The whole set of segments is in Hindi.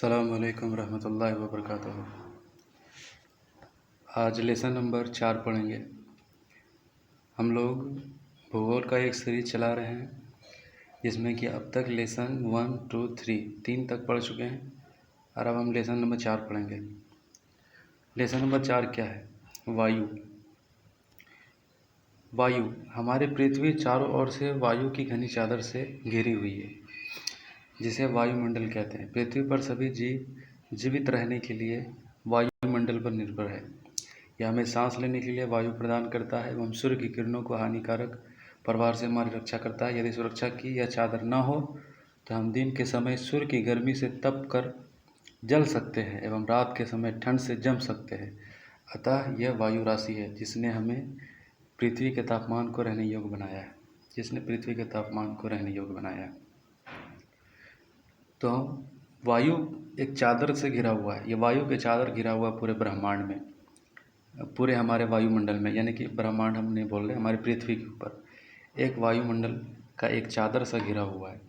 अस्सलामुअलैकुम रहमतुल्लाहि व बरकातुहू। आज लेसन नंबर 4 पढ़ेंगे। हम लोग भूगोल का एक सीरीज चला रहे हैं जिसमें कि अब तक लेसन 1, 2, 3 तक पढ़ चुके हैं और अब हम लेसन नंबर 4 पढ़ेंगे। लेसन नंबर 4 क्या है? वायु। वायु हमारे पृथ्वी चारों ओर से वायु की घनी चादर से घिरी हुई है, जिसे वायुमंडल कहते हैं। पृथ्वी पर सभी जीव जीवित रहने के लिए वायुमंडल पर निर्भर है। यह हमें सांस लेने के लिए वायु प्रदान करता है एवं सूर्य की किरणों को हानिकारक प्रभाव से हमारी रक्षा करता है। यदि सुरक्षा की यह चादर न हो तो हम दिन के समय सूर्य की गर्मी से तप कर जल सकते हैं एवं रात के समय ठंड से जम सकते हैं। अतः यह वायु राशि है जिसने हमें पृथ्वी के तापमान को रहने योग्य बनाया है। तो वायु एक चादर से घिरा हुआ है। ये वायु के चादर घिरा हुआ पूरे ब्रह्मांड में, पूरे हमारे वायुमंडल में, यानी कि ब्रह्मांड हम नहीं बोल रहे, हमारी पृथ्वी के ऊपर एक वायुमंडल का एक चादर सा घिरा हुआ है।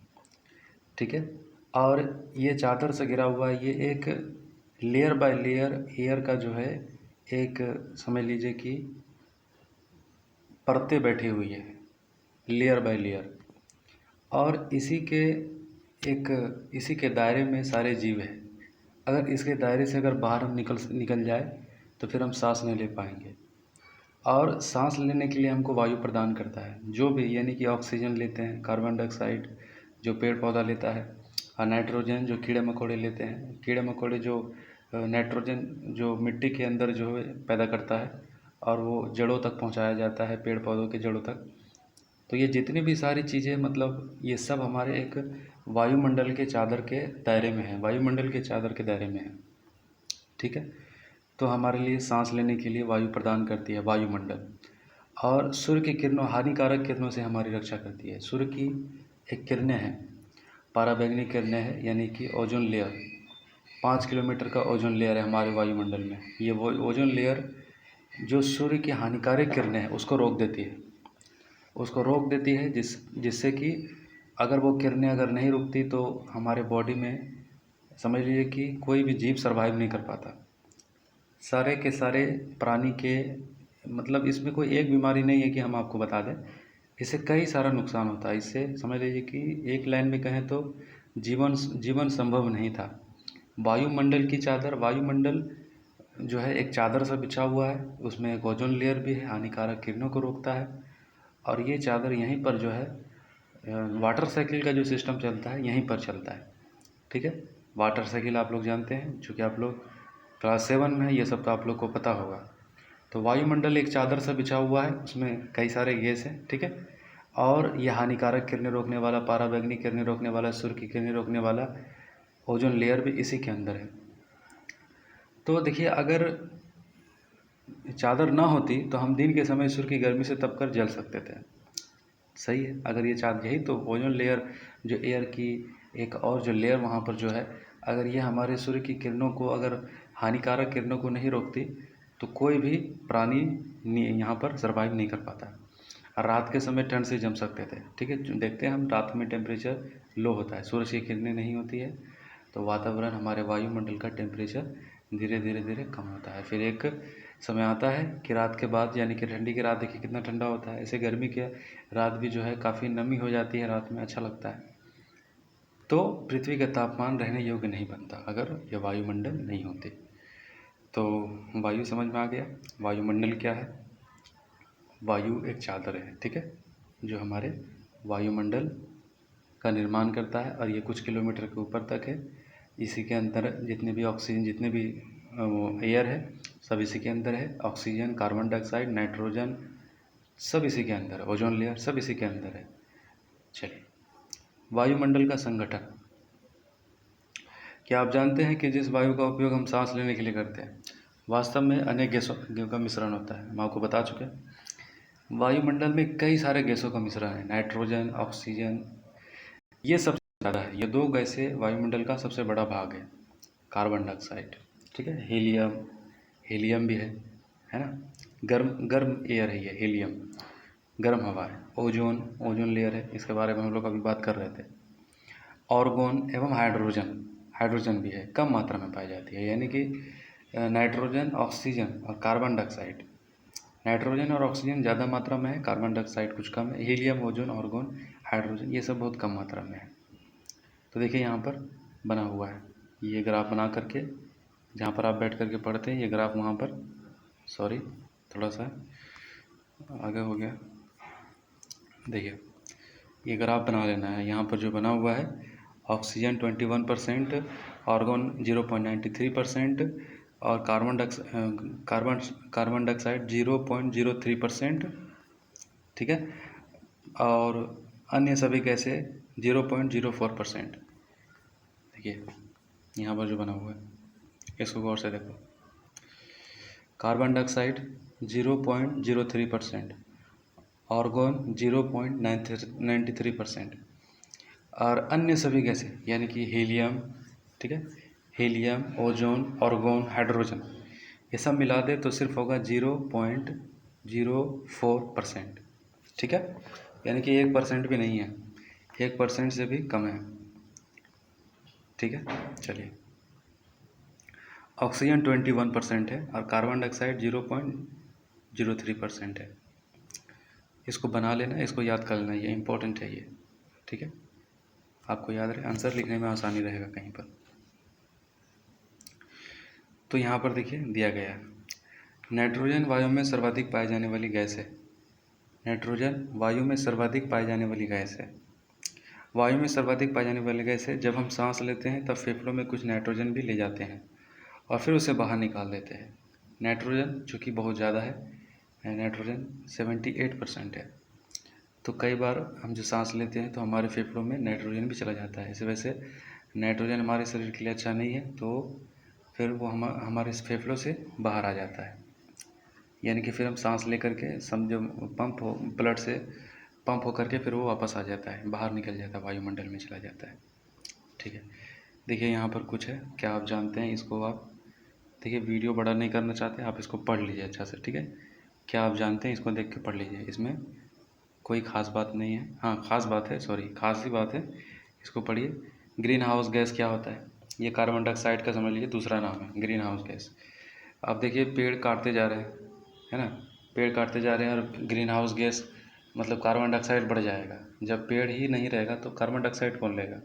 ठीक है। और ये चादर से घिरा हुआ है, ये एक लेयर बाय लेयर एयर का जो है, एक समझ लीजिए कि परतें बैठी हुई है, लेयर बाय लेयर। और इसी के दायरे में सारे जीव हैं। अगर इसके दायरे से अगर बाहर हम निकल जाए तो फिर हम सांस नहीं ले पाएंगे। और सांस लेने के लिए हमको वायु प्रदान करता है, जो भी, यानी कि ऑक्सीजन लेते हैं, कार्बन डाइऑक्साइड जो पेड़ पौधा लेता है, और नाइट्रोजन जो कीड़े मकोड़े लेते हैं। कीड़े मकोड़े जो नाइट्रोजन जो मिट्टी के अंदर जो है पैदा करता है और वो जड़ों तक पहुंचाया जाता है, पेड़ पौधों के जड़ों तक। तो ये जितनी भी सारी चीज़ें, मतलब ये सब हमारे एक वायुमंडल के चादर के दायरे में है, वायुमंडल के चादर के दायरे में है। ठीक है। तो हमारे लिए सांस लेने के लिए वायु प्रदान करती है वायुमंडल। और सूर्य की किरणों, हानिकारक किरणों से हमारी रक्षा करती है। सूर्य की एक किरणें हैं, पराबैंगनी किरणें हैं, यानी कि ओजोन लेयर। 5 किलोमीटर का ओजोन लेयर है हमारे वायुमंडल में। ये वो ओजोन लेयर जो सूर्य की हानिकारक किरणें हैं उसको रोक देती है, जिससे कि अगर वो किरणें अगर नहीं रुकती तो हमारे बॉडी में समझ लीजिए कि कोई भी जीव सर्वाइव नहीं कर पाता। सारे के सारे प्राणी के, मतलब इसमें कोई एक बीमारी नहीं है कि हम आपको बता दें, इससे कई सारा नुकसान होता है। इससे समझ लीजिए कि एक लाइन में कहें तो जीवन संभव नहीं था। वायुमंडल की चादर, वायुमंडल जो है एक चादर सा बिछा हुआ है, उसमें एक ओजोन लेयर भी है, हानिकारक किरणों को रोकता है। और ये चादर यहीं पर जो है वाटर साइकिल का जो सिस्टम चलता है यहीं पर चलता है। ठीक है। वाटर साइकिल आप लोग जानते हैं, चूँकि आप लोग क्लास 7 में है, ये सब तो आप लोग को पता होगा। तो वायुमंडल एक चादर सा बिछा हुआ है, उसमें कई सारे गैस हैं। ठीक है। और यह हानिकारक किरणें रोकने वाला, पराबैंगनी किरणें रोकने वाला, सूर्य की किरणें रोकने वाला ओजोन लेयर भी इसी के अंदर है। तो देखिए, अगर चादर ना होती तो हम दिन के समय सूर्य की गर्मी से तप कर जल सकते थे। सही है। अगर ये चादर, यही तो ओजोन लेयर जो एयर की एक और जो लेयर वहाँ पर जो है, अगर ये हमारे सूर्य की किरणों को, अगर हानिकारक किरणों को नहीं रोकती तो कोई भी प्राणी यहाँ पर सर्वाइव नहीं कर पाता। और रात के समय ठंड से जम सकते थे। ठीक है। देखते हैं हम, रात में टेम्परेचर लो होता है, सूरज की किरणें नहीं होती है, तो वातावरण, हमारे वायुमंडल का टेम्परेचर धीरे धीरे धीरे कम होता है। फिर एक समय आता है कि रात के बाद, यानी कि ठंडी की रात, देखिए कितना ठंडा होता है। ऐसे गर्मी के रात भी जो है काफ़ी नमी हो जाती है रात में, अच्छा लगता है। तो पृथ्वी का तापमान रहने योग्य नहीं बनता अगर यह वायुमंडल नहीं होती। तो वायु समझ में आ गया। वायुमंडल क्या है? वायु एक चादर है, ठीक है, जो हमारे वायुमंडल का निर्माण करता है। और ये कुछ किलोमीटर के ऊपर तक है। इसी के अंदर जितने भी ऑक्सीजन, जितने भी एयर है, सब इसी के अंदर है। ऑक्सीजन, कार्बन डाइऑक्साइड, नाइट्रोजन, सब इसी के अंदर है। ओजोन लेयर सब इसी के अंदर है। चलिए, वायुमंडल का संगठन। क्या आप जानते हैं कि जिस वायु का उपयोग हम सांस लेने के लिए करते हैं, वास्तव में अनेक गैसों का मिश्रण होता है। हम आपको बता चुके हैं, वायुमंडल में कई सारे गैसों का मिश्रण है। नाइट्रोजन, ऑक्सीजन, ये सबसे ज़्यादा है। ये 2 गैसें वायुमंडल का सबसे बड़ा भाग है। कार्बन डाइऑक्साइड, ठीक है, हीलियम भी है ना। गर्म एयर है ये, हीलियम गर्म हवा है। ओजोन लेयर है, इसके बारे में हम लोग अभी बात कर रहे थे। ऑर्गोन एवं हाइड्रोजन। हाइड्रोजन भी है, कम मात्रा में पाई जाती है। यानी कि नाइट्रोजन, ऑक्सीजन और कार्बन डाइऑक्साइड, नाइट्रोजन और ऑक्सीजन ज़्यादा मात्रा में है, कार्बन डाइऑक्साइड कुछ कम है, हीलियम, ओजोन, आर्गोन, हाइड्रोजन ये सब बहुत कम मात्रा में है। तो देखिए यहाँ पर बना हुआ है ये ग्राफ बना करके, जहाँ पर आप बैठ करके पढ़ते हैं ये ग्राफ वहाँ पर, सॉरी थोड़ा सा आगे हो गया, देखिए ये ग्राफ बना लेना है। यहाँ पर जो बना हुआ है ऑक्सीजन 21%, आर्गोन 0.93% और कार्बन डाइऑक्साइड 0.03%, ठीक है, और अन्य सभी गैसें 0.04%। देखिए यहाँ पर जो बना हुआ है इसको गौर से देखो, कार्बन डाइऑक्साइड 0.03%, आर्गोन 0.93% और अन्य सभी गैसें यानी कि हीलियम, ठीक है, हीलियम, ओजोन, आर्गोन, हाइड्रोजन ये सब मिला दे तो सिर्फ होगा 0.04%, ठीक है, यानी कि 1% भी नहीं है, 1% से भी कम है, ठीक है। चलिए ऑक्सीजन 21% है और कार्बन डाइऑक्साइड 0.03% है। इसको बना लेना, इसको याद कर लेना, ये इम्पोर्टेंट है ये, ठीक है, आपको याद रहे, आंसर लिखने में आसानी रहेगा कहीं पर। तो यहाँ पर देखिए दिया गया है नाइट्रोजन वायु में सर्वाधिक पाई जाने वाली गैस है, नाइट्रोजन वायु में सर्वाधिक पाई जाने वाली गैस है, वायु में सर्वाधिक पाई जाने वाली गैस है। जब हम सांस लेते हैं तब फेफड़ों में कुछ नाइट्रोजन भी ले जाते हैं और फिर उसे बाहर निकाल देते हैं। नाइट्रोजन चूँकि बहुत ज़्यादा है, नाइट्रोजन 78% है, तो कई बार हम जो सांस लेते हैं तो हमारे फेफड़ों में नाइट्रोजन भी चला जाता है। इस वजह से नाइट्रोजन हमारे शरीर के लिए अच्छा नहीं है, तो फिर वो हमारे फेफड़ों से बाहर आ जाता है, यानी कि फिर हम सांस ले करके समझो पंप हो, ब्लड से पंप हो करके फिर वो वापस आ जाता है, बाहर निकल जाता है, वायुमंडल में चला जाता है, ठीक है। देखिए यहाँ पर कुछ है, क्या आप जानते हैं इसको? आप देखिए वीडियो बड़ा नहीं करना चाहते, आप इसको पढ़ लीजिए अच्छा से, ठीक है। क्या आप जानते हैं, इसको देख के पढ़ लीजिए, इसमें कोई ख़ास बात नहीं है, हाँ ख़ास बात है, सॉरी ख़ास ही बात है, इसको पढ़िए। ग्रीन हाउस गैस क्या होता है? ये कार्बन डाइऑक्साइड का समझ लीजिए दूसरा नाम है ग्रीन हाउस गैस। आप देखिए पेड़ काटते जा रहे हैं, है ना, पेड़ काटते जा रहे हैं और ग्रीन हाउस गैस मतलब कार्बन डाइऑक्साइड बढ़ जाएगा। जब पेड़ ही नहीं रहेगा तो कार्बन डाइऑक्साइड कौन लेगा?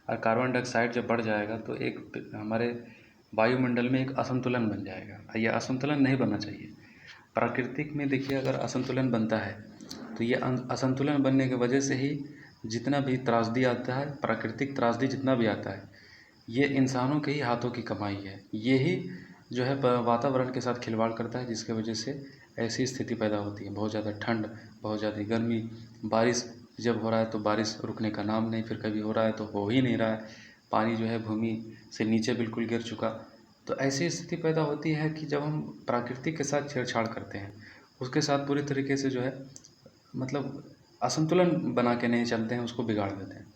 और कार्बन डाइऑक्साइड जब बढ़ जाएगा तो एक हमारे वायुमंडल में एक असंतुलन बन जाएगा, और यह असंतुलन नहीं बनना चाहिए। प्राकृतिक में देखिए अगर असंतुलन बनता है तो ये असंतुलन बनने की वजह से ही जितना भी त्रासदी आता है, प्राकृतिक त्रासदी जितना भी आता है, ये इंसानों के ही हाथों की कमाई है। ये ही जो है वातावरण के साथ खिलवाड़ करता है, जिसके वजह से ऐसी स्थिति पैदा होती है। बहुत ज़्यादा ठंड, बहुत ज़्यादा गर्मी, बारिश जब हो रहा है तो बारिश रुकने का नाम नहीं, फिर कभी हो रहा है तो हो ही नहीं रहा है, पानी जो है भूमि से नीचे बिल्कुल गिर चुका। तो ऐसी स्थिति पैदा होती है कि जब हम प्राकृतिक के साथ छेड़छाड़ करते हैं, उसके साथ पूरी तरीके से जो है मतलब असंतुलन बना के नहीं चलते हैं, उसको बिगाड़ देते हैं।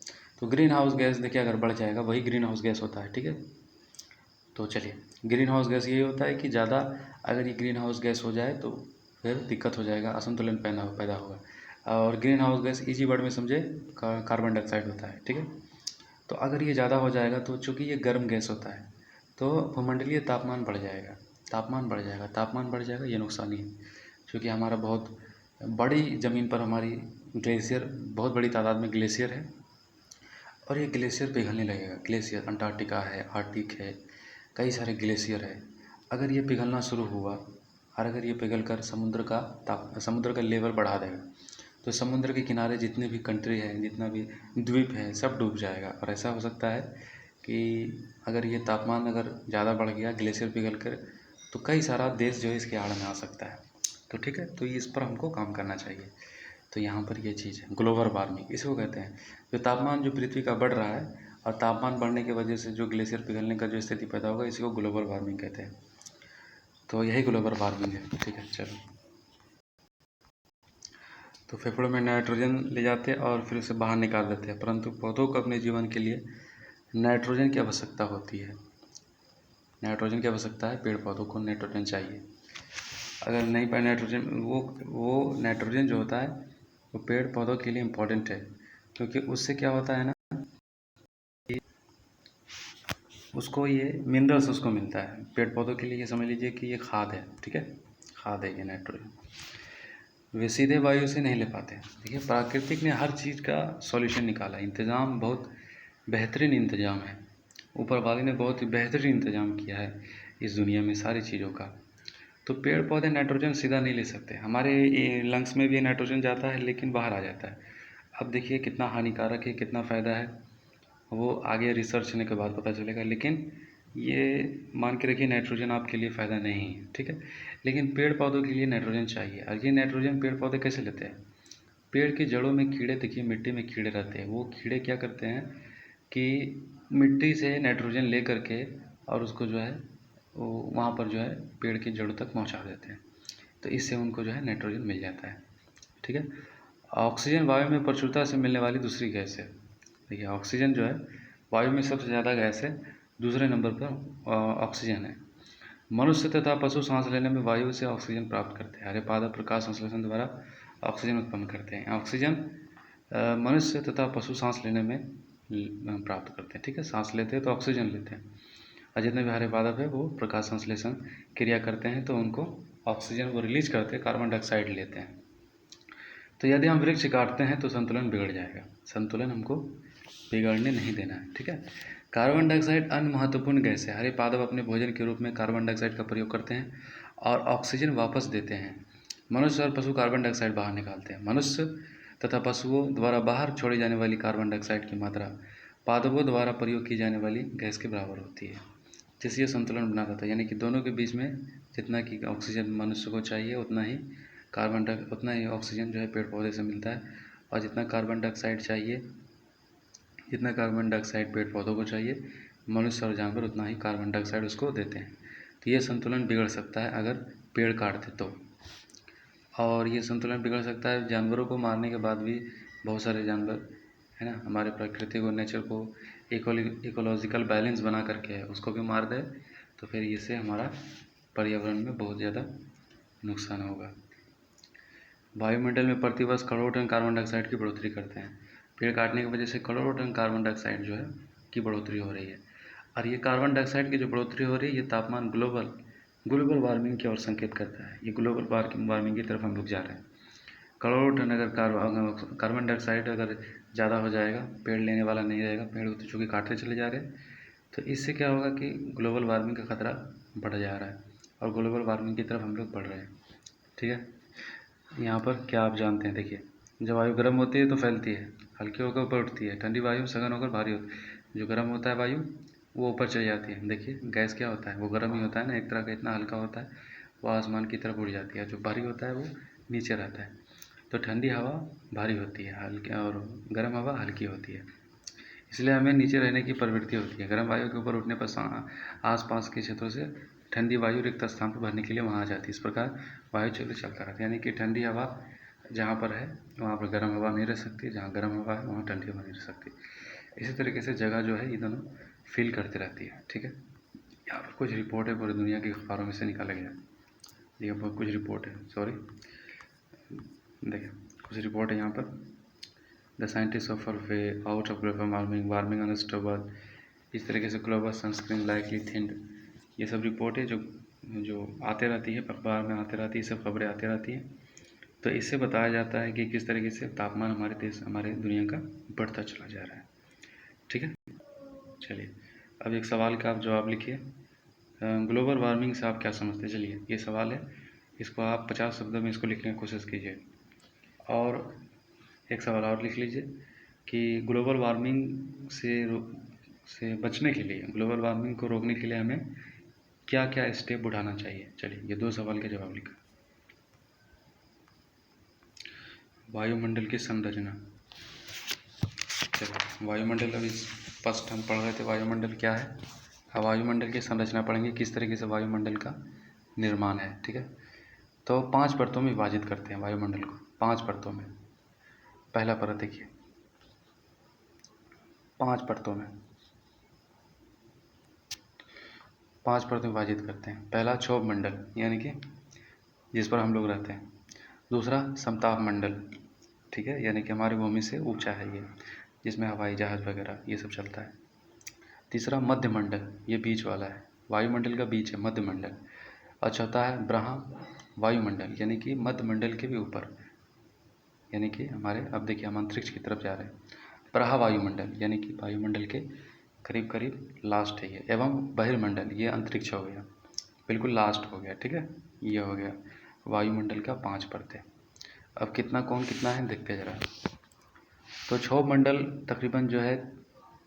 तो ग्रीन हाउस गैस देखिए अगर बढ़ जाएगा, वही ग्रीन हाउस गैस होता है, ठीक है। तो चलिए ग्रीन हाउस गैस ये होता है कि ज़्यादा अगर ये ग्रीन हाउस गैस हो जाए तो फिर दिक्कत हो जाएगा, असंतुलन पैदा होगा। और green house gas easy word में समझे कार्बन डाइऑक्साइड होता है, ठीक है। तो अगर ये ज़्यादा हो जाएगा तो चूँकि ये गर्म गैस होता है तो भूमंडलीय तापमान बढ़ जाएगा, तापमान बढ़ जाएगा, ये नुकसान ही है। क्योंकि हमारा बहुत बड़ी ज़मीन पर हमारी ग्लेशियर, बहुत बड़ी तादाद में ग्लेशियर है और ये ग्लेशियर पिघलने लगेगा। ग्लेशियर अंटार्कटिका है, आर्कटिक है, कई सारे ग्लेशियर है। अगर ये पिघलना शुरू हुआ और अगर ये पिघल कर समुद्र का लेवल बढ़ा देगा तो समुद्र के किनारे जितने भी कंट्री हैं, जितना भी द्वीप है, सब डूब जाएगा। और ऐसा हो सकता है कि अगर ये तापमान अगर ज़्यादा बढ़ गया ग्लेशियर पिघल कर, तो कई सारा देश जो है इसके आड़ में आ सकता है। तो ठीक है, तो इस पर हमको काम करना चाहिए। तो यहाँ पर ये चीज़ है ग्लोबल वार्मिंग, इसको कहते हैं। जो तापमान जो पृथ्वी का बढ़ रहा है और तापमान बढ़ने की वजह से जो ग्लेशियर पिघलने का जो स्थिति पैदा होगा, इसी को ग्लोबल वार्मिंग कहते हैं। तो यही ग्लोबल वार्मिंग है, ठीक है। चलो, तो फेफड़ों में नाइट्रोजन ले जाते हैं और फिर उसे बाहर निकाल देते हैं, परंतु पौधों को अपने जीवन के लिए नाइट्रोजन की आवश्यकता होती है। नाइट्रोजन की आवश्यकता है, पेड़ पौधों को नाइट्रोजन चाहिए। अगर नहीं पाए नाइट्रोजन, वो नाइट्रोजन जो होता है वो पेड़ पौधों के लिए इम्पोर्टेंट है, क्योंकि उससे क्या होता है ना, उसको ये मिनरल्स उसको मिलता है। पेड़ पौधों के लिए ये समझ लीजिए कि ये खाद है, ठीक है, खाद है ये नाइट्रोजन। वे सीधे वायु से नहीं ले पाते। देखिए प्राकृतिक ने हर चीज़ का सॉल्यूशन निकाला, इंतज़ाम बहुत बेहतरीन इंतज़ाम है। ऊपर वाले ने बहुत ही बेहतरीन इंतज़ाम किया है इस दुनिया में सारी चीज़ों का। तो पेड़ पौधे नाइट्रोजन सीधा नहीं ले सकते। हमारे लंग्स में भी नाइट्रोजन जाता है लेकिन बाहर आ जाता है। अब देखिए कितना हानिकारक है, कितना फ़ायदा है, वो आगे रिसर्च होने के बाद पता चलेगा। लेकिन ये मान के रखिए नाइट्रोजन आपके लिए फ़ायदा नहीं है, ठीक है। लेकिन पेड़ पौधों के लिए नाइट्रोजन चाहिए। और ये नाइट्रोजन पेड़ पौधे कैसे लेते हैं? पेड़ की जड़ों में कीड़े, देखिए मिट्टी में कीड़े रहते हैं। वो कीड़े क्या करते हैं कि मिट्टी से नाइट्रोजन ले करके और उसको जो है वो वहाँ पर जो है पेड़ की जड़ों तक पहुँचा देते हैं। तो इससे उनको जो है नाइट्रोजन मिल जाता है, ठीक है। ऑक्सीजन वायु में प्रचुरता से मिलने वाली दूसरी गैस है। देखिए ऑक्सीजन जो है वायु में सबसे ज़्यादा गैस है, दूसरे नंबर पर ऑक्सीजन है। मनुष्य तथा पशु सांस लेने में वायु से ऑक्सीजन प्राप्त करते हैं। हरे पादप प्रकाश संश्लेषण द्वारा ऑक्सीजन उत्पन्न करते हैं। ऑक्सीजन मनुष्य तथा पशु सांस लेने में प्राप्त करते हैं, ठीक है। सांस लेते हैं तो ऑक्सीजन लेते हैं, और जितने भी हरे पादप है वो प्रकाश संश्लेषण क्रिया करते हैं तो उनको ऑक्सीजन वो रिलीज करते हैं, कार्बन डाइऑक्साइड लेते हैं। तो यदि हम वृक्ष काटते हैं तो संतुलन बिगड़ जाएगा। संतुलन हमको बिगड़ने नहीं देना है, ठीक है। कार्बन डाइऑक्साइड अन्य महत्वपूर्ण गैस है। हरे पादप अपने भोजन के रूप में कार्बन डाइऑक्साइड का प्रयोग करते हैं और ऑक्सीजन वापस देते हैं। मनुष्य और पशु कार्बन डाइऑक्साइड बाहर निकालते हैं। मनुष्य तथा पशुओं द्वारा बाहर छोड़ी जाने वाली कार्बन डाइऑक्साइड की मात्रा पादपों द्वारा प्रयोग की जाने वाली गैस के बराबर होती है, जिससे ये संतुलन बना रहता है। यानी कि दोनों के बीच में जितना कि ऑक्सीजन मनुष्य को चाहिए उतना ही ऑक्सीजन जो है पेड़ पौधे से मिलता है, और जितना कार्बन डाइऑक्साइड पेड़ पौधों को चाहिए, मनुष्य और जानवर उतना ही कार्बन डाइऑक्साइड उसको देते हैं। तो ये संतुलन बिगड़ सकता है अगर पेड़ काट दे तो। और ये संतुलन बिगड़ सकता है जानवरों को मारने के बाद भी। बहुत सारे जानवर है ना, हमारे प्रकृति को, नेचर को इकोलॉजिकल बैलेंस बना करके है, उसको भी मार दे तो फिर इससे हमारा पर्यावरण में बहुत ज़्यादा नुकसान होगा। वायुमंडल में प्रतिवर्ष करोड़ों टन कार्बन डाइऑक्साइड की बढ़ोतरी करते हैं। पेड़ काटने की वजह से करोड़ों टन कार्बन डाइऑक्साइड जो है की बढ़ोतरी हो रही है। और ये कार्बन डाइऑक्साइड की जो बढ़ोतरी हो रही है, ये तापमान ग्लोबल वार्मिंग की ओर संकेत करता है। ये ग्लोबल वार्मिंग की तरफ हम लोग जा रहे हैं। करोड़ों टन अगर कार्बन डाइऑक्साइड अगर ज़्यादा हो जाएगा, पेड़ लेने वाला नहीं रहेगा, पेड़ तो चूँकि काटते चले जा रहे हैं, तो इससे क्या होगा कि ग्लोबल वार्मिंग का खतरा बढ़ जा रहा है और ग्लोबल वार्मिंग की तरफ हम लोग बढ़ रहे हैं, ठीक है। यहाँ पर क्या आप जानते हैं, देखिए जब वायु गर्म होती है तो फैलती है, हल्की होकर ऊपर उठती है। ठंडी वायु सघन होकर भारी होती है। जो गर्म होता है वायु वो ऊपर चली जाती है। देखिए गैस क्या होता है, वो गर्म ही होता है ना, एक तरह का इतना हल्का होता है वो आसमान की तरफ उड़ जाती है। जो भारी होता है वो नीचे रहता है। तो ठंडी हवा भारी होती है हल्की, और गर्म हवा हल्की होती है। इसलिए हमें नीचे रहने की प्रवृत्ति होती है। गर्म वायु के ऊपर उठने पर आसपास के क्षेत्रों से ठंडी वायु रिक्त स्थान पर भरने के लिए वहाँ आ जाती है। इस प्रकार वायु चक्र चलता रहता है। यानी कि ठंडी हवा जहाँ पर है वहाँ पर गर्म हवा नहीं रह सकती, जहाँ गर्म हवा है वहाँ ठंडी हवा नहीं रह सकती। इसी तरीके से जगह जो है ये दोनों फील करती रहती है, ठीक है। यहाँ पर कुछ रिपोर्ट है पूरी दुनिया के अखबारों में से निकाला गया। यहाँ पर कुछ रिपोर्ट है, सॉरी देखिए कुछ रिपोर्ट है यहाँ पर। The scientist offer way out of global warming unstable, इस तरीके से ग्लोबल सनस्क्रीन लाइकली थिंड, ये सब रिपोर्ट है जो आते रहती है, अखबार में आते रहती है, सब खबरें आती रहती हैं। तो इससे बताया जाता है कि किस तरीके से तापमान हमारे दुनिया का बढ़ता चला जा रहा है, ठीक है। चलिए अब एक सवाल का आप जवाब लिखिए। ग्लोबल वार्मिंग से आप क्या समझते हैं? चलिए ये सवाल है, इसको आप 50 शब्दों में इसको लिखने की कोशिश कीजिए। और एक सवाल और लिख लीजिए कि ग्लोबल वार्मिंग से बचने के लिए, ग्लोबल वार्मिंग को रोकने के लिए हमें क्या क्या स्टेप उठाना चाहिए। चलिए ये 2 सवाल के जवाब लिखा। वायुमंडल की संरचना, चलिए वायुमंडल अभी फर्स्ट हम पढ़ रहे थे वायुमंडल क्या है। अब वायुमंडल की संरचना पढ़ेंगे, किस तरीके से वायुमंडल का निर्माण है, ठीक है। तो 5 परतों में विभाजित करते हैं वायुमंडल को, 5 परतों में। पहला परत देखिए, 5 परतों में 5 परतों में विभाजित करते हैं। पहला क्षोभ मंडल, यानी कि जिस पर हम लोग रहते हैं। दूसरा समताप मंडल, ठीक है, यानी कि हमारी भूमि से ऊंचा है ये, जिसमें हवाई जहाज़ वगैरह ये सब चलता है। तीसरा मध्यमंडल, ये बीच वाला है, वायुमंडल का बीच है मध्यमंडल। और चौथा है ब्रह्म वायुमंडल, यानी कि मध्यमंडल के भी ऊपर, यानी कि हमारे, अब देखिए हम अंतरिक्ष की तरफ जा रहे हैं। प्रहा वायुमंडल, यानी कि वायुमंडल के करीब करीब लास्ट है ये। एवं बहिर्मंडल, ये अंतरिक्ष हो गया, बिल्कुल लास्ट हो गया, ठीक है। ये हो गया वायुमंडल का 5 परतें। अब कितना कौन कितना है देखते ज़रा। तो क्षोभ मंडल तकरीबन जो है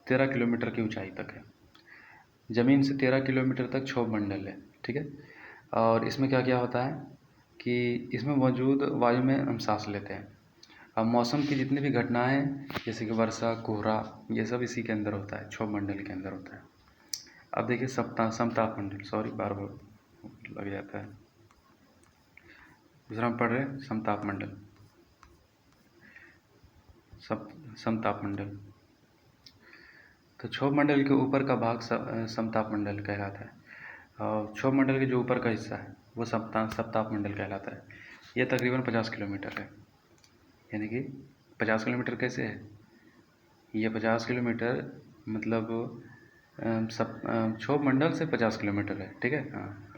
13 किलोमीटर की ऊंचाई तक है। ज़मीन से 13 किलोमीटर तक क्षोभ मंडल है, ठीक है। और इसमें क्या क्या होता है कि इसमें मौजूद वायु में हम सांस लेते हैं। अब मौसम की जितनी भी घटनाएं हैं, जैसे कि वर्षा, कोहरा, ये सब इसी के अंदर होता है, क्षोभ मंडल के अंदर होता है। अब देखिए समताप मंडल, सॉरी बार बार लग जाता है। दूसरा हम पढ़ रहे हैं समताप मंडल, समताप मंडल। तो क्षोभ मंडल के ऊपर का भाग समताप मंडल कहलाता है, और क्षोभ मंडल के जो ऊपर का हिस्सा है वो समताप मंडल कहलाता है। ये तकरीबन 50 किलोमीटर है, यानी कि 50 किलोमीटर कैसे है, ये 50 किलोमीटर मतलब क्षोभ मंडल से 50 किलोमीटर है, ठीक है। हाँ,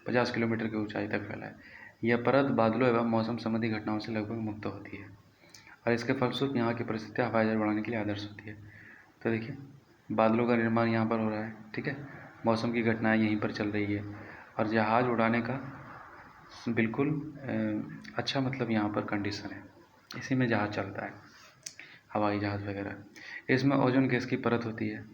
50 किलोमीटर की ऊंचाई तक फैला है। यह परत बादलों एवं मौसम संबंधी घटनाओं से लगभग मुक्त होती है, और इसके फलस्वरूप यहाँ की परिस्थितियाँ हवाई जहाज उड़ाने के लिए आदर्श होती है। तो देखिए बादलों का निर्माण यहाँ पर हो रहा है, ठीक है। मौसम की घटनाएं यहीं पर चल रही है, और जहाज़ उड़ाने का बिल्कुल अच्छा मतलब यहाँ पर कंडीशन है, इसी में जहाज़ चलता है, हवाई जहाज़ वगैरह। इसमें ओजोन गैस की परत होती है,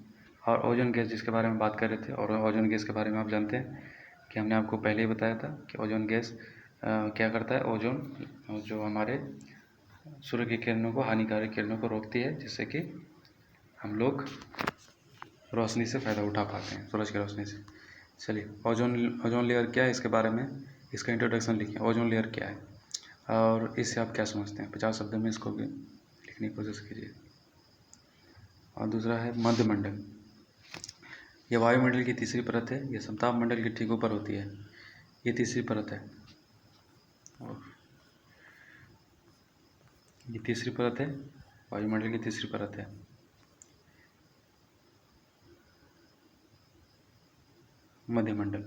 और ओजोन गैस जिसके बारे में बात कर रहे थे, और ओजोन गैस के बारे में आप जानते हैं कि हमने आपको पहले ही बताया था कि ओजोन गैस क्या करता है। ओजोन जो हमारे सूर्य की किरणों को, हानिकारक किरणों को रोकती है, जिससे कि हम लोग रोशनी से फ़ायदा उठा पाते हैं, सूरज की रोशनी से। चलिए ओजोन लेयर क्या है, इसके बारे में इसका इंट्रोडक्शन लिखिए। ओजोन लेयर क्या है और इससे आप क्या समझते हैं, 50 शब्दों में इसको भी लिखने की कोशिश कीजिए। और दूसरा है मध्यमंडल, यह वायुमंडल की तीसरी परत है, यह समताप मंडल के ठीक ऊपर होती है, ये तीसरी परत है, ये तीसरी परत है, वायुमंडल की तीसरी परत है। मध्यमंडल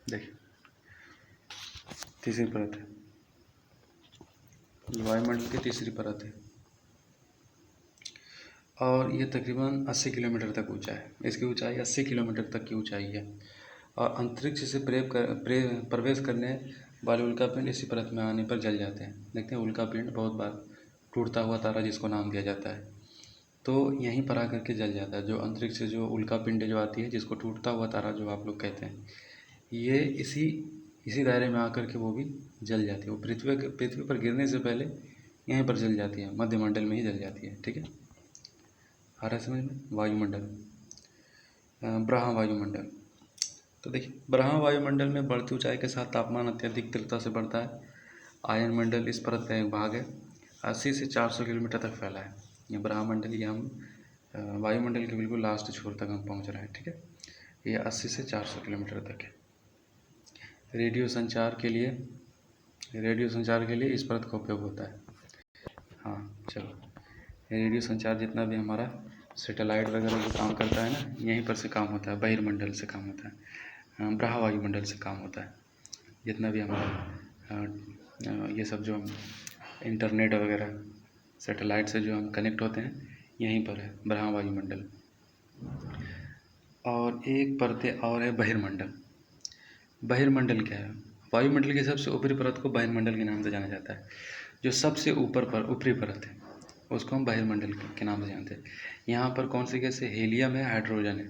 देखिए तीसरी परत है, ये वायुमंडल की तीसरी परत है, और ये तकरीबन 80 किलोमीटर तक ऊंचा है। इसकी ऊंचाई 80 किलोमीटर तक की ऊंचाई है, और अंतरिक्ष से प्रवेश करने वाले उल्कापिंड इसी परत में आने पर जल जाते हैं। देखते हैं उल्कापिंड बहुत बार टूटता हुआ तारा जिसको नाम दिया जाता है, तो यहीं पर आकर के जल जाता है। जो अंतरिक्ष से जो उल्कापिंड जो आती है, जिसको टूटता हुआ तारा जो आप लोग कहते हैं, ये इसी दायरे में आकर के वो भी जल जाती है। वो पृथ्वी पर गिरने से पहले यहीं पर जल जाती है, मध्यमंडल में ही जल जाती है, ठीक है। आ रहा है समझ में। वायुमंडल, ब्रह्म वायुमंडल। तो देखिए ब्रह्म वायुमंडल में बढ़ती ऊंचाई के साथ तापमान अत्यधिक तीव्रता से बढ़ता है। आयन मंडल इस परत का एक भाग है, 80 से 400 किलोमीटर तक फैला है। ये ब्रह्मंडल, ये हम वायुमंडल के बिल्कुल लास्ट छोर तक हम पहुंच रहे हैं, ठीक है। ये 80 से 400 किलोमीटर तक है। रेडियो संचार के लिए इस परत का उपयोग होता है। हाँ चलो, रेडियो संचार जितना भी हमारा सैटेलाइट वगैरह जो काम करता है ना, यहीं पर से काम होता है, बहिर्मंडल से काम होता है, ब्रह्म वायुमंडल से काम होता है। जितना भी हमारा ये सब जो हम इंटरनेट वगैरह सैटेलाइट से जो हम कनेक्ट होते हैं, यहीं पर है ब्रह्म वायुमंडल। और एक परतें और है बहिर्मंडल। बहिर्मंडल क्या है, वायुमंडल की सबसे ऊपरी परत को बहिर्मंडल के नाम से जाना जाता है। जो सबसे ऊपरी परत है उसको हम बहिर्मंडल के नाम से जानते हैं। यहाँ पर कौन सी गैस है, हीलियम है, हाइड्रोजन है,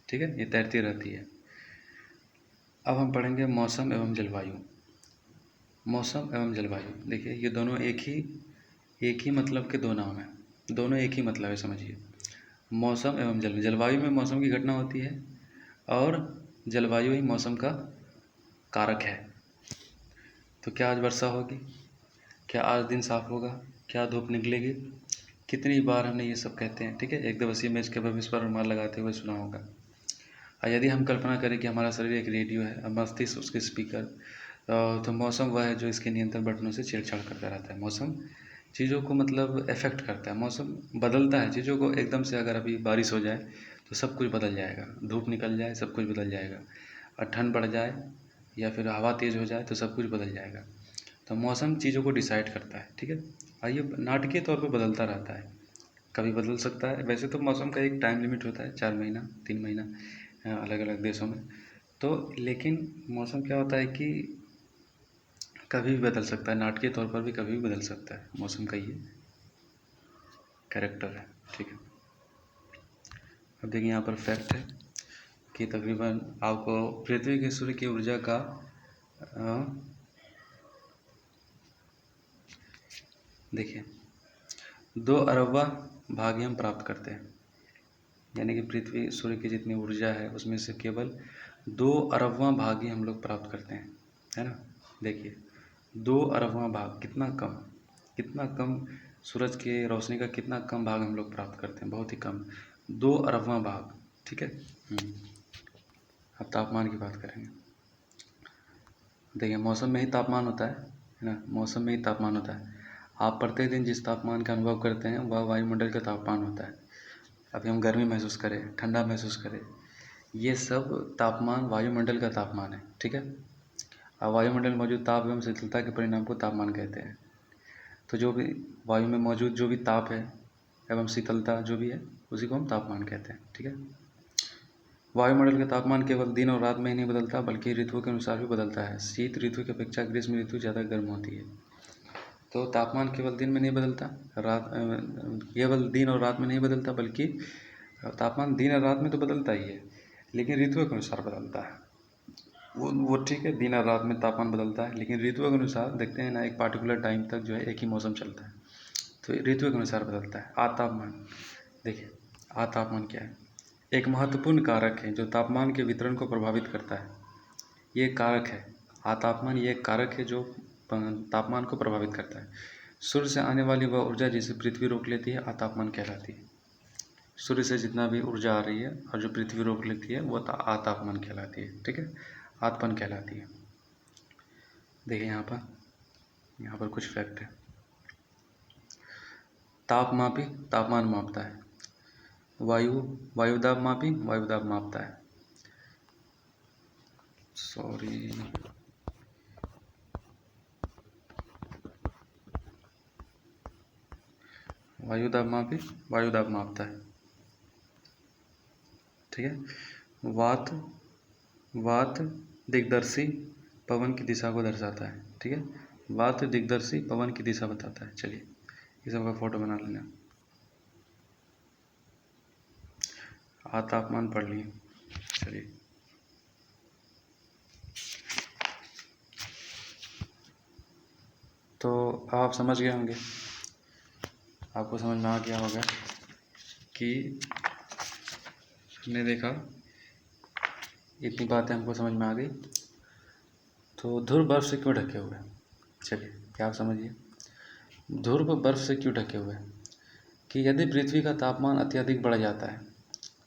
ठीक है, ये तैरती रहती है। अब हम पढ़ेंगे मौसम एवं जलवायु। मौसम एवं जलवायु देखिए, ये दोनों एक ही मतलब के दो नाम हैं, दोनों एक ही मतलब है, समझिए। मौसम एवं जलवायु में मौसम की घटना होती है, और जलवायु ही मौसम का कारक है। तो क्या आज वर्षा होगी, क्या आज दिन साफ होगा, क्या धूप निकलेगी, कितनी बार हमने ये सब कहते हैं, ठीक है। एक दिवसीय मैच के भविष्य पर अनुमान लगाते हुए सुना होगा। और यदि हम कल्पना करें कि हमारा शरीर एक रेडियो है और मस्तिष्क उसके स्पीकर, तो मौसम वह है जो इसके नियंत्रण बटनों से छेड़छाड़ करता रहता है। मौसम चीज़ों को मतलब इफ़ेक्ट करता है, मौसम बदलता है चीज़ों को। एकदम से अगर अभी बारिश हो जाए तो सब कुछ बदल जाएगा। धूप निकल जाए सब कुछ बदल जाएगा, और ठंड बढ़ जाए या फिर हवा तेज़ हो जाए तो सब कुछ बदल जाएगा। तो मौसम चीज़ों को डिसाइड करता है, ठीक है। और ये नाटकीय तौर पे बदलता रहता है, कभी बदल सकता है। वैसे तो मौसम का एक टाइम लिमिट होता है, 4 महीना 3 महीना अलग अलग देशों में। तो लेकिन मौसम क्या होता है कि कभी भी बदल सकता है, नाटकीय तौर पर भी कभी भी बदल सकता है। मौसम का ये कैरेक्टर है, ठीक है। अब देखिए यहाँ पर फैक्ट है कि तकरीबन आपको पृथ्वी के सूर्य की ऊर्जा का देखिए 2 अरबवा भाग ही हम प्राप्त करते हैं। यानी कि पृथ्वी सूर्य की जितनी ऊर्जा है उसमें से केवल 2 अरबवां भाग ही हम लोग प्राप्त करते हैं, है ना। देखिए 2 अरबवां भाग, कितना कम सूरज के रोशनी का कितना कम भाग हम लोग प्राप्त करते हैं, बहुत ही कम, 2 अरबवां भाग, ठीक है। अब तापमान की बात करेंगे। देखिए मौसम में ही तापमान होता है ना, मौसम में ही तापमान होता है। आप प्रत्येक दिन जिस तापमान का अनुभव करते हैं वह वायुमंडल का तापमान होता है। अभी हम गर्मी महसूस करें, ठंडा महसूस करें, ये सब तापमान वायुमंडल का तापमान है, ठीक है। और वायुमंडल में मौजूद ताप एवं शीतलता के परिणाम को तापमान कहते हैं। तो जो भी वायु में मौजूद जो भी ताप है एवं शीतलता जो भी है उसी को हम तापमान कहते हैं, ठीक है। वायुमंडल का तापमान केवल दिन और रात में ही नहीं बदलता बल्कि ऋतुओं के अनुसार भी बदलता है। शीत ऋतु की अपेक्षा ग्रीष्म ऋतु ज़्यादा गर्म होती है। तो तापमान केवल दिन में नहीं बदलता, केवल दिन और रात में नहीं बदलता बल्कि तापमान दिन और रात में तो बदलता ही है, लेकिन ऋतुओं के अनुसार बदलता है। वो ठीक है, दिन और रात में तापमान बदलता है, लेकिन ऋतुओं के अनुसार देखते हैं ना, एक पार्टिकुलर टाइम तक जो है एक ही मौसम चलता है, तो ऋतुओं के अनुसार बदलता है। तापमान, देखिए तापमान क्या है, एक महत्वपूर्ण कारक है जो तापमान के वितरण को प्रभावित करता है। ये कारक है, तापमान ये एक कारक है जो तापमान को प्रभावित करता है। सूर्य से आने वाली वह ऊर्जा जिसे पृथ्वी रोक लेती है तापमान कहलाती है। सूर्य से जितना भी ऊर्जा आ रही है और जो पृथ्वी रोक लेती है वो तापमान कहलाती है, ठीक है, आतपन कहलाती है। देखिए यहाँ पर कुछ फैक्ट है। तापमापी तापमान मापता है, वायुदाब मापी वायुदाब मापता है। वायुदाब मापी वायुदाब मापता है, ठीक है। वात दिग्दर्शी पवन की दिशा को दर्शाता है, ठीक है। वात दिग्दर्शी पवन की दिशा बताता है। चलिए इस सबका फोटो बना लेना। तापमान पढ़ लिए, चलिए तो आप समझ गए होंगे, आपको समझ में आ गया होगा कि हमने देखा इतनी बातें हमको समझ में आ गई। तो ध्रुव बर्फ से क्यों ढके हुए हैं, चलिए क्या आप समझिए। ध्रुव बर्फ से क्यों ढके हुए हैं कि यदि पृथ्वी का तापमान अत्यधिक बढ़ जाता है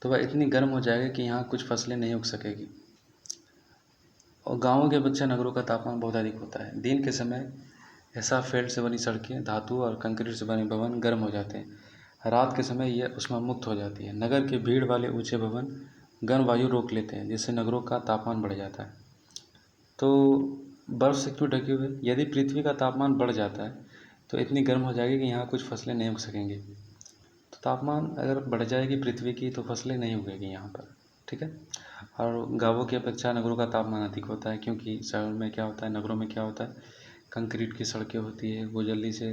तो वह इतनी गर्म हो जाएगी कि यहाँ कुछ फसलें नहीं उग सकेगी। और गाँवों के अपेक्षा नगरों का तापमान बहुत अधिक होता है। दिन के समय ऐसा फेल्ट से बनी सड़कें, धातु और कंक्रीट से बने भवन गर्म हो जाते हैं। रात के समय यह उष्मा मुक्त हो जाती है। नगर के भीड़ वाले ऊंचे भवन गर्म वायु रोक लेते हैं, जिससे नगरों का तापमान बढ़ जाता है। तो बर्फ़ से क्यों ढके हुए, यदि पृथ्वी का तापमान बढ़ जाता है तो इतनी गर्म हो जाएगी कि यहाँ कुछ फसलें नहीं उग सकेंगी। तो तापमान अगर बढ़ जाएगी पृथ्वी की तो फसलें नहीं उगेगी यहाँ पर, ठीक है। और गाँवों की अपेक्षा नगरों का तापमान अधिक होता है, क्योंकि शहरों में क्या होता है, नगरों में क्या होता है, कंक्रीट की सड़कें होती है, वो जल्दी से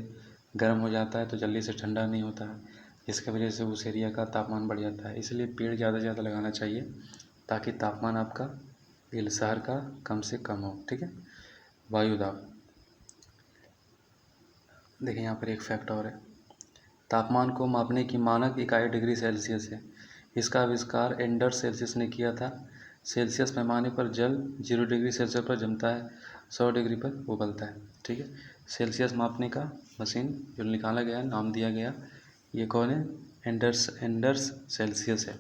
गर्म हो जाता है तो जल्दी से ठंडा नहीं होता है, जिसकी वजह से उस एरिया का तापमान बढ़ जाता है। इसलिए पेड़ ज़्यादा से ज़्यादा लगाना चाहिए ताकि तापमान आपका शहर का कम से कम हो, ठीक है। वायुदाब, देखिए यहाँ पर एक फैक्ट और है। तापमान को मापने की मानक इकाई डिग्री सेल्सियस है। इसका आविष्कार एंडर सेल्सियस ने किया था। सेल्सियस पैमाने पर जल 0 डिग्री सेल्सियस पर जमता है, 100 डिग्री पर उबलता है, ठीक है। सेल्सियस मापने का मशीन जो निकाला गया, नाम दिया गया, ये कौन है, एंडर्स सेल्सियस है।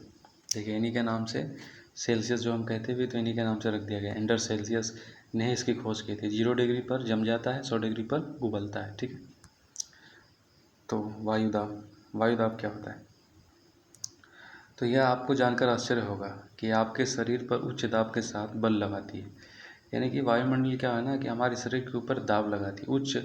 देखिए इन्हीं के नाम से सेल्सियस जो हम कहते हुए तो इन्हीं के नाम से रख दिया गया। एंडर सेल्सियस ने इसकी खोज की थी। 0 डिग्री पर जम जाता है, 100 डिग्री पर उबलता है, ठीक है। तो वायुदाब क्या होता है, तो यह आपको जानकर आश्चर्य होगा कि आपके शरीर पर उच्च दाब के साथ बल लगाती है। यानी कि वायुमंडल क्या है ना कि हमारे शरीर के ऊपर दाब लगाती है, उच्च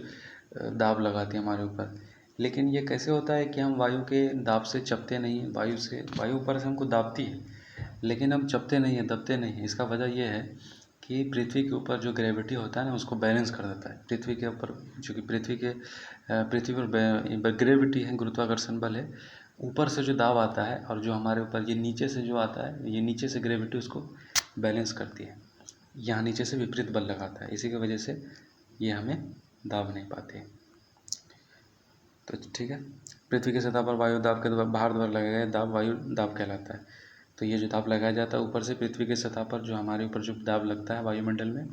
दाब लगाती है हमारे ऊपर। लेकिन ये कैसे होता है कि हम वायु के दाब से चपते नहीं हैं, वायु ऊपर से हमको दाबती है लेकिन हम चपते नहीं हैं, दबते नहीं हैं। इसका वजह यह है कि पृथ्वी के ऊपर जो ग्रेविटी होता है ना उसको बैलेंस कर देता है। पृथ्वी के ऊपर चूँकि पृथ्वी पर ग्रेविटी है, गुरुत्वाकर्षण बल है, ऊपर से जो दाब आता है और जो हमारे ऊपर ये नीचे से जो आता है, ये नीचे से ग्रेविटी उसको बैलेंस करती है। यहाँ नीचे से विपरीत बल लगाता है, इसी की वजह से ये हमें दाब नहीं पाते। तो ठीक है, पृथ्वी की सतह पर वायु दाब के बाहर द्वारा लगाया गया दाब वायु दाब कहलाता है। तो ये जो दाब लगाया जाता है ऊपर से पृथ्वी की सतह पर, जो हमारे ऊपर जो दाब लगता है वायुमंडल में,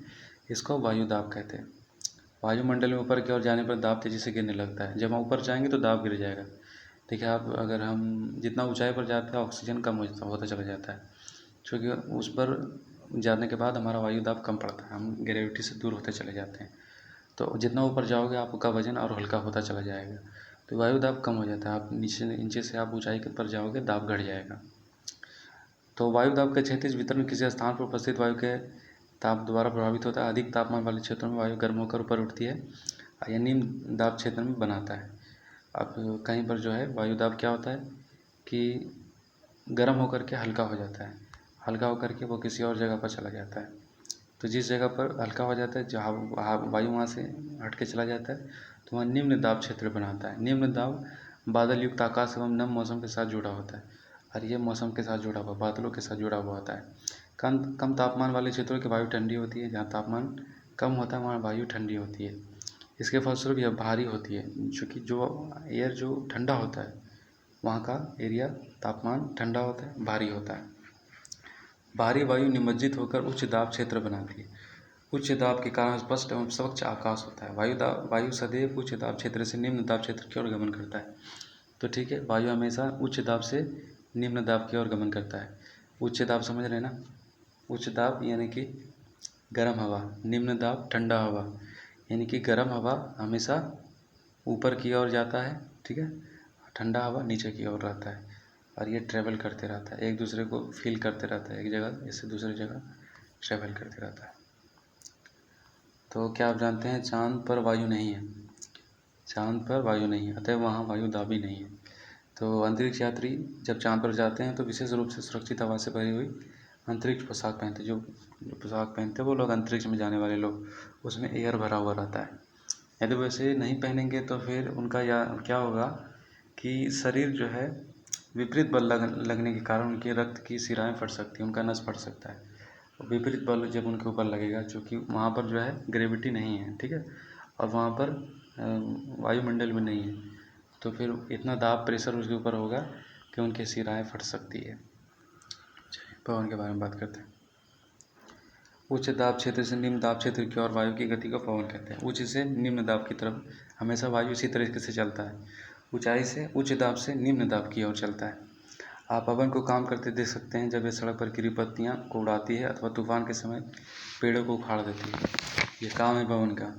इसको वायु दाब कहते हैं। वायुमंडल में ऊपर की ओर जाने पर दाब तेज़ी से गिरने लगता है। जब हम ऊपर जाएंगे तो दाब गिर जाएगा। देखिए आप, अगर हम जितना ऊंचाई पर जाते हैं ऑक्सीजन कम होता चला जाता है, क्योंकि उस पर जाने के बाद हमारा वायु दाब कम पड़ता है, हम ग्रेविटी से दूर होते चले जाते हैं। तो जितना ऊपर जाओगे आपका वजन और हल्का होता चला जाएगा, तो वायु दाब कम हो जाता है। आप नीचे से आप ऊंचाई पर जाओगे, दाब घट जाएगा। तो वायु दाब का क्षैतिज वितरण किसी स्थान पर उपस्थित वायु के ताप द्वारा प्रभावित होता है। अधिक तापमान वाले क्षेत्रों में वायु गर्म होकर ऊपर उठती है या निम्न दाब क्षेत्र में बनाता है। अब कहीं पर जो है वायु दाब क्या होता है कि गर्म होकर के हल्का हो जाता है, हल्का होकर के वो किसी और जगह पर चला जाता है। तो जिस जगह पर हल्का हो जाता है, जहाँ वायु वहाँ से हट के चला जाता है, तो वहाँ निम्न दाब क्षेत्र बनाता है। निम्न दाब बादल युक्त आकाश एवं नम मौसम के साथ जुड़ा होता है, और ये मौसम के साथ जुड़ा हुआ, बादलों के साथ जुड़ा हुआ होता है। कम तापमान वाले क्षेत्रों की वायु ठंडी होती है। जहाँ तापमान कम होता है वहाँ वायु ठंडी होती है। इसके फलस्वरूप यह भारी होती है, चूँकि जो एयर जो ठंडा होता है वहाँ का एरिया तापमान ठंडा होता है, भारी होता है। भारी वायु निमज्जित होकर उच्च दाब क्षेत्र बनाती है। उच्च दाब के कारण स्पष्ट एवं स्वच्छ आकाश होता है। वायु सदैव उच्च दाब क्षेत्र से निम्न दाब क्षेत्र की ओर गमन करता है। तो ठीक है, वायु हमेशा उच्च दाब से निम्न दाब की ओर गमन करता है। उच्च दाब समझ रहे हैं ना, उच्च दाब यानी कि गर्म हवा, निम्न दाब ठंडा हवा, यानी कि गर्म हवा हमेशा ऊपर की ओर जाता है, ठीक है, ठंडा हवा नीचे की ओर रहता है, और ये ट्रैवल करते रहता है, एक दूसरे को फील करते रहता है, एक जगह से दूसरी जगह ट्रैवल करते रहता है। तो क्या आप जानते हैं चाँद पर वायु नहीं है? चाँद पर वायु नहीं है, अतः वहाँ वायु दाबी नहीं है। तो अंतरिक्ष यात्री जब चाँद पर जाते हैं तो विशेष रूप से सुरक्षित हवा से भरी हुई अंतरिक्ष पोशाक पहनते हैं। जो पोशाक पहनते हैं वो लोग, अंतरिक्ष में जाने वाले लोग, उसमें एयर भरा हुआ रहता है। यदि वैसे नहीं पहनेंगे तो फिर उनका या क्या होगा कि शरीर जो है विपरीत बल लगने के कारण उनके रक्त की शिराएँ फट सकती हैं, उनका नस फट सकता है। विपरीत बल जब उनके ऊपर लगेगा, क्योंकि वहाँ पर जो है ग्रेविटी नहीं है, ठीक है, और वहाँ पर वायुमंडल में नहीं है, तो फिर इतना दाब प्रेशर उसके ऊपर होगा कि उनकी शिराएँ फट सकती है। पवन के बारे में बात करते हैं। उच्च दाब क्षेत्र से निम्न दाब क्षेत्र की ओर वायु की गति को पवन कहते हैं। उच्च से निम्न दाब की तरफ हमेशा वायु इसी तरीके से चलता है, ऊंचाई से उच्च दाब से निम्न दाब की ओर चलता है। आप पवन को काम करते देख सकते हैं जब ये सड़क पर गिरी पत्तियाँ को उड़ाती है अथवा तूफान के समय पेड़ों को उखाड़ देती है। ये काम है पवन का,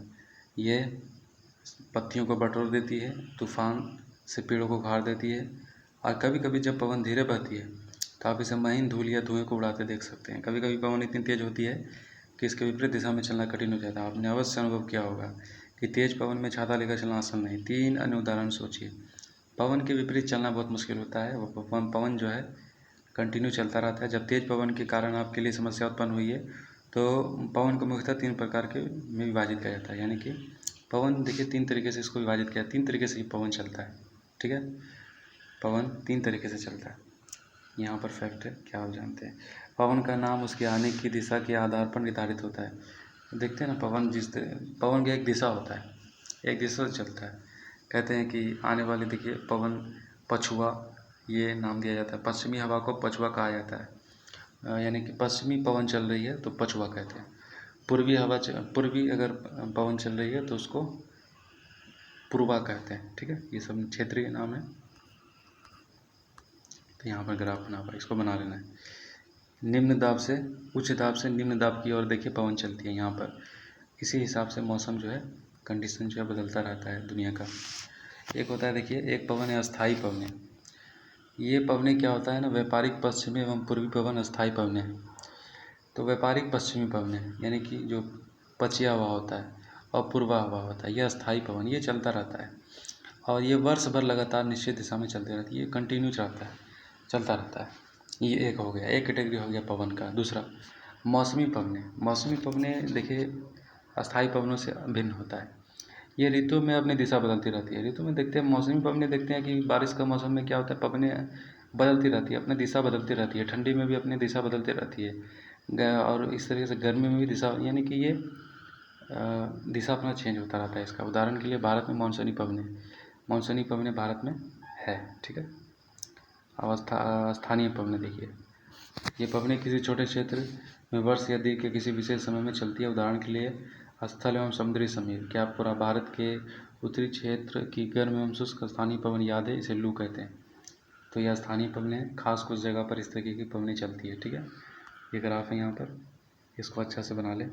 ये पत्तियों को बटोर देती है, तूफान से पेड़ों को उखाड़ देती है। और कभी कभी जब पवन धीरे बहती है तो आप इसे महीन धूल या धुएं को उड़ाते देख सकते हैं। कभी कभी पवन इतनी तेज़ होती है कि इसके विपरीत दिशा में चलना कठिन हो जाता है। आपने अवश्य अनुभव किया होगा कि तेज़ पवन में छाता लेकर चलना आसान नहीं। 3 अन्य उदाहरण सोचिए। पवन के विपरीत चलना बहुत मुश्किल होता है। वो पवन जो है कंटिन्यू चलता रहता है। जब तेज़ पवन के कारण आपके लिए समस्या उत्पन्न हुई है तो पवन को मुख्यतः 3 प्रकार के में विभाजित किया जाता है। यानी कि पवन, देखिए 3 तरीके से इसको विभाजित किया, 3 तरीके से पवन चलता है, ठीक है। पवन 3 तरीके से चलता है, यहाँ पर फैक्ट है, क्या आप जानते हैं? पवन का नाम उसके आने की दिशा के आधार पर निर्धारित होता है। देखते हैं ना, पवन की एक दिशा होता है, एक दिशा से चलता है। कहते हैं कि आने वाली, देखिए पवन पछुआ, ये नाम दिया जाता है। पश्चिमी हवा को पछुआ कहा जाता है, यानी कि पश्चिमी पवन चल रही है तो पछुआ कहते हैं। पूर्वी अगर पवन चल रही है तो उसको पूर्वा कहते हैं, ठीक है। ये सब क्षेत्रीय नाम है। तो यहाँ पर ग्राफ बना हुआ है, इसको बना लेना है। निम्न दाब से उच्च दाब से निम्न दाब की ओर देखिए पवन चलती है यहाँ पर। इसी हिसाब से मौसम जो है, कंडीशन जो है बदलता रहता है दुनिया का। एक होता है, देखिए एक पवन है अस्थाई पवन है। ये पवने क्या होता है ना, व्यापारिक पश्चिमी एवं पूर्वी पवन अस्थायी पवने हैं। तो व्यापारिक पश्चिमी पवने यानी कि जो पछिया हवा होता है और पूर्वा हवा होता है, यह अस्थायी पवन, ये चलता रहता है और ये वर्ष भर लगातार निश्चित दिशा में चलती रहती है, ये कंटिन्यू चलता रहता है। ये एक हो गया, एक कैटेगरी हो गया पवन का। दूसरा मौसमी पवने। मौसमी पवने देखिए अस्थायी पवनों से भिन्न होता है। ये ऋतु में अपनी दिशा बदलती रहती है। ऋतु में देखते हैं, मौसमी पवने देखते हैं कि बारिश का मौसम में क्या होता है, पवने बदलती रहती है, अपनी दिशा बदलती रहती है। ठंडी में भी अपनी दिशा बदलती रहती है और इस तरीके से गर्मी में भी दिशा, यानी कि ये दिशा अपना चेंज होता रहता है इसका। उदाहरण के लिए भारत में मानसूनी पवने भारत में है, ठीक है। अब स्थानीय पवने देखिए, ये पवने किसी छोटे क्षेत्र में वर्ष या दिन के किसी विशेष समय में चलती है। उदाहरण के लिए स्थल एवं समुद्री समीर। क्या पूरा भारत के उत्तरी क्षेत्र की गर्म एवं शुष्क स्थानीय पवन याद है, इसे लू कहते हैं। तो यह स्थानीय पवने खास कुछ जगह पर इस तरीके की पवने चलती है, ठीक है। ये ग्राफ है यहाँ पर, इसको अच्छा से बना लें।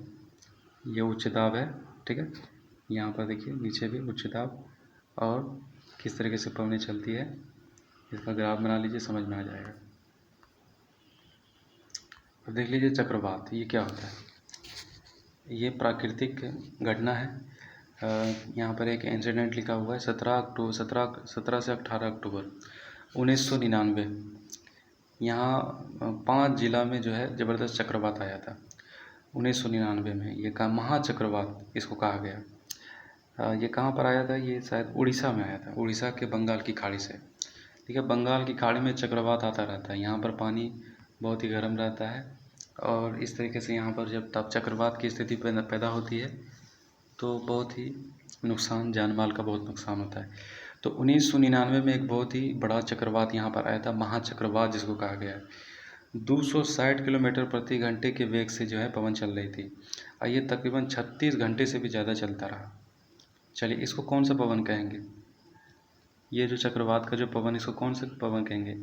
ये उच्च दाब है, ठीक है। यहाँ पर देखिए नीचे भी उच्च दाब और किस तरीके से पवने चलती है, इसका ग्राफ बना लीजिए, समझ में आ जाएगा। अब देख लीजिए चक्रवात, ये क्या होता है। ये प्राकृतिक घटना है। यहाँ पर एक इंसिडेंट लिखा हुआ है 17 से 18 अक्टूबर 1999। यहाँ 5 जिला में जो है ज़बरदस्त चक्रवात आया था 1999 में। ये का महाचक्रवात इसको कहा गया। ये कहाँ पर आया था, ये शायद उड़ीसा में आया था, उड़ीसा के बंगाल की खाड़ी से। ठीक है, बंगाल की खाड़ी में चक्रवात आता रहता है। यहाँ पर पानी बहुत ही गर्म रहता है और इस तरीके से यहाँ पर जब तब चक्रवात की स्थिति पैदा होती है तो बहुत ही नुकसान, जान माल का बहुत नुकसान होता है। तो 1999 में एक बहुत ही बड़ा चक्रवात यहाँ पर आया था, महाचक्रवात जिसको कहा गया है। 260 किलोमीटर प्रति घंटे के वेग से जो है पवन चल रही थी और ये तकरीबन 36 घंटे से भी ज़्यादा चलता रहा। चलिए, इसको कौन सा पवन कहेंगे, ये जो चक्रवात का जो पवन, इसको कौन सा पवन कहेंगे,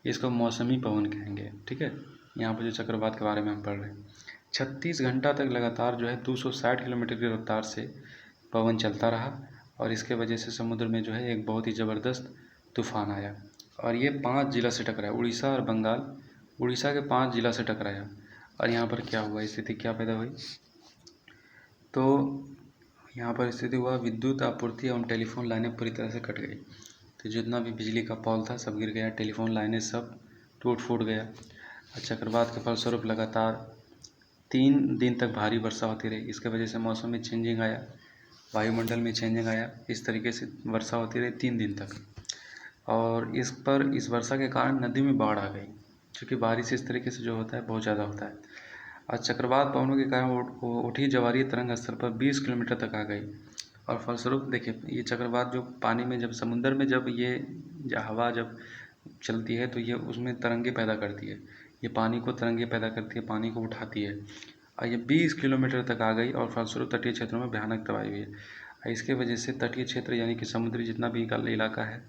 इसको मौसमी पवन कहेंगे, ठीक है। यहाँ पर जो चक्रवात के बारे में हम पढ़ रहे हैं, 36 घंटा तक लगातार जो है 260 किलोमीटर की रफ्तार से पवन चलता रहा और इसके वजह से समुद्र में जो है एक बहुत ही ज़बरदस्त तूफान आया और ये 5 जिला से टकराया, उड़ीसा और बंगाल, उड़ीसा के 5 जिला से टकराया। और यहाँ पर क्या हुआ, स्थिति क्या पैदा हुई, तो यहाँ पर स्थिति हुआ विद्युत आपूर्ति एवं टेलीफोन लाइनें पूरी तरह से कट गई। तो जितना भी बिजली का पोल था सब गिर गया, टेलीफोन लाइनें सब टूट फूट गया। चक्रवात के फलस्वरूप लगातार 3 दिन तक भारी वर्षा होती रही। इसके वजह से मौसम में चेंजिंग आया, वायुमंडल में चेंजिंग आया। इस तरीके से वर्षा होती रही 3 दिन तक और इस वर्षा के कारण नदी में बाढ़ आ गई, क्योंकि बारिश इस तरीके से जो होता है बहुत ज़्यादा होता है। और चक्रवात पवनों के कारण उठी ज्वारीय तरंग स्तर पर 20 किलोमीटर तक आ गई और फलस्वरूप देखिए, ये चक्रवात जो पानी में, जब समुद्र में जब ये हवा जब चलती है तो ये उसमें तरंगे पैदा करती है, ये पानी को तरंगे पैदा करती है, पानी को उठाती है और ये 20 किलोमीटर तक आ गई और फलस्वरूप तटीय क्षेत्रों में भयानक तबाही हुई है। इसके वजह से तटीय क्षेत्र यानी कि समुद्री जितना भी इलाका है,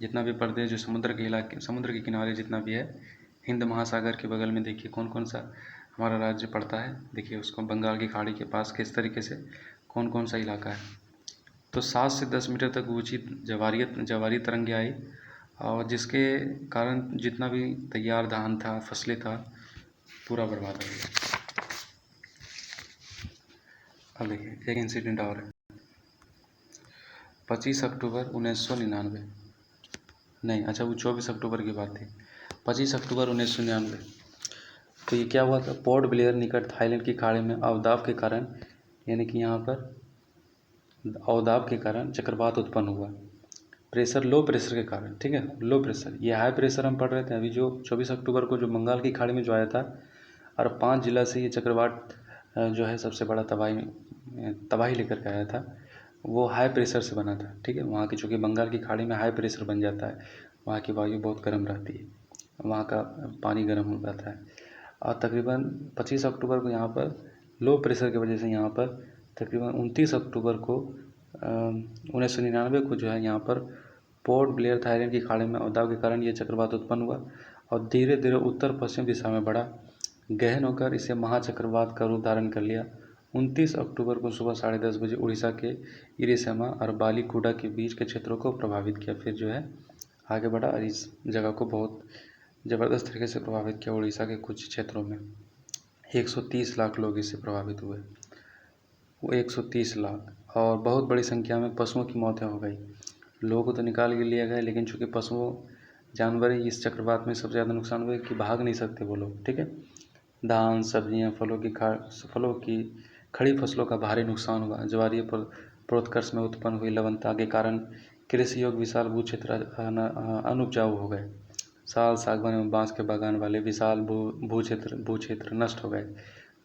जितना भी प्रदेश जो समुद्र के किनारे जितना भी है, हिंद महासागर के बगल में देखिए कौन कौन सा हमारा राज्य पड़ता है। देखिए उसको बंगाल की खाड़ी के पास किस तरीके से कौन कौन सा इलाका है। तो 7 से 10 मीटर तक ऊंची जवारी तरंगे आई और जिसके कारण जितना भी तैयार धान था, फसलें था, पूरा बर्बाद हो गया। अब देखिए एक इंसिडेंट और है, 25 अक्टूबर 1999, नहीं अच्छा वो 24 अक्टूबर की बात थी, 25 अक्टूबर 1999। तो ये क्या हुआ था, पोर्ट ब्लेयर निकट थाईलैंड की खाड़ी में अवदाब के कारण, यानी कि यहाँ पर अवदाब के कारण चक्रवात उत्पन्न हुआ। लो प्रेशर के कारण, ठीक है, लो प्रेशर, ये हाई प्रेशर हम पढ़ रहे थे अभी जो 24 अक्टूबर को जो बंगाल की खाड़ी में जो आया था और 5 जिला से ये चक्रवात जो है सबसे बड़ा तबाही लेकर के आया था, वो हाई प्रेशर से बना था, ठीक है। वहाँ की चूँकि बंगाल की खाड़ी में हाई प्रेशर बन जाता है, वहाँ की वायु बहुत गर्म रहती है, वहाँ का पानी गर्म हो जाता है और तकरीबन 25 अक्टूबर को यहाँ पर लो प्रेशर की वजह से यहाँ पर तकरीबन 29 अक्टूबर को 1999 को जो है यहाँ पर पोर्ट ब्लेयर थाईलैंड की खाड़ी में अवदाब के कारण ये चक्रवात उत्पन्न हुआ और धीरे धीरे उत्तर पश्चिम दिशा में बढ़ा, गहन होकर इसे महाचक्रवात का रूप धारण कर लिया। 29 अक्टूबर को सुबह 10:30 बजे उड़ीसा के इरिसेमा और बालीकुडा के बीच के क्षेत्रों को प्रभावित किया, फिर जो है आगे बढ़ा और इस जगह को बहुत ज़बरदस्त तरीके से प्रभावित किया। उड़ीसा के कुछ क्षेत्रों में 130 लाख लोग इससे प्रभावित हुए, वो 130 लाख, और बहुत बड़ी संख्या में पशुओं की मौतें हो गई। लोगों को तो निकाल के लिया गया, लेकिन चूँकि पशुओं जानवर ही इस चक्रवात में सबसे ज़्यादा नुकसान हुए कि भाग नहीं सकते वो लोग, ठीक है। धान, सब्जियां, फलों की खड़ी फसलों का भारी नुकसान हुआ। ज्वारीय प्रोत्कर्ष में उत्पन्न हुई लवणता के कारण कृषि योग्य विशाल भू क्षेत्र अनुपजाऊ हो गए। साल, सागवान एवं बांस के बागान वाले विशाल भू क्षेत्र नष्ट हो गए।